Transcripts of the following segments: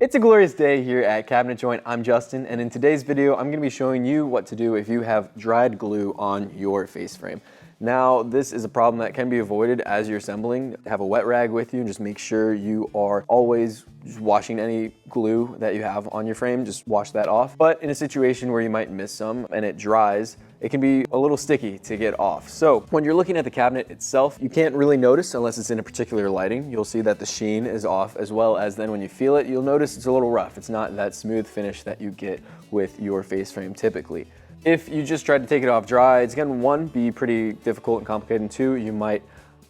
It's a glorious day here at Cabinet Joint. I'm Justin, and in today's video, I'm going to be showing you what to do if you have dried glue on your face frame. Now, this is a problem that can be avoided as you're assembling. Have a wet rag with you and just make sure you are always just washing any glue that you have on your frame. Just wash that off. But in a situation where you might miss some and it dries, it can be a little sticky to get off. So when you're looking at the cabinet itself, you can't really notice unless it's in a particular lighting. You'll see that the sheen is off, as well as then when you feel it, you'll notice it's a little rough. It's not that smooth finish that you get with your face frame typically. If you just try to take it off dry, it's gonna, one, be pretty difficult and complicated, and two, you might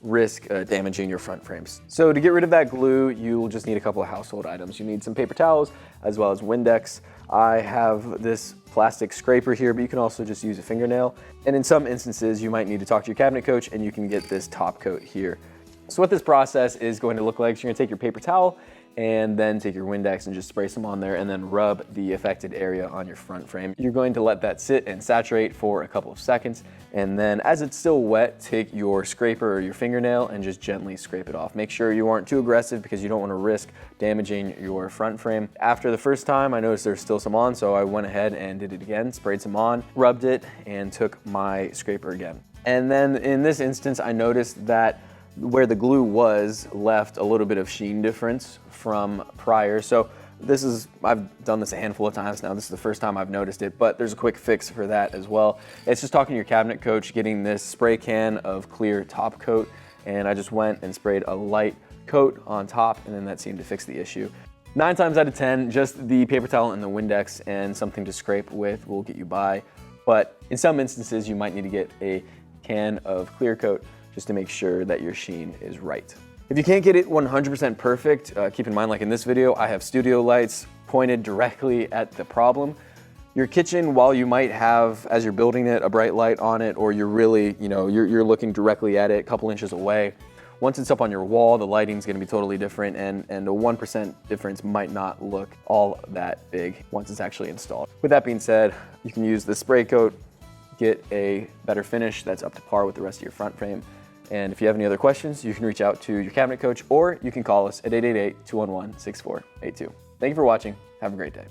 risk damaging your front frames. So to get rid of that glue, you'll just need a couple of household items. You need some paper towels as well as Windex. I have this plastic scraper here, but you can also just use a fingernail. And in some instances, you might need to talk to your cabinet coach and you can get this top coat here. So what this process is going to look like is you're gonna take your paper towel and then take your Windex and just spray some on there and then rub the affected area on your front frame. You're going to let that sit and saturate for a couple of seconds, and then as it's still wet, take your scraper or your fingernail and just gently scrape it off. Make sure you aren't too aggressive because you don't want to risk damaging your front frame. After the first time, I noticed there's still some on, so I went ahead and did it again, sprayed some on, rubbed it, and took my scraper again. And then in this instance, I noticed that where the glue was left a little bit of sheen difference from prior. So this is, I've done this a handful of times now. This is the first time I've noticed it, but there's a quick fix for that as well. It's just talking to your cabinet coach, getting this spray can of clear top coat, and I just went and sprayed a light coat on top, and then that seemed to fix the issue. 9 times out of 10, just the paper towel and the Windex and something to scrape with will get you by. But in some instances, you might need to get a can of clear coat just to make sure that your sheen is right. If you can't get it 100% perfect, keep in mind, like in this video, I have studio lights pointed directly at the problem. Your kitchen, while you might have, as you're building it, a bright light on it, or you're really, you're looking directly at it a couple inches away, once it's up on your wall, the lighting's gonna be totally different, and a 1% difference might not look all that big once it's actually installed. With that being said, you can use the spray coat, get a better finish that's up to par with the rest of your front frame. And if you have any other questions, you can reach out to your cabinet coach, or you can call us at 888-211-6482. Thank you for watching. Have a great day.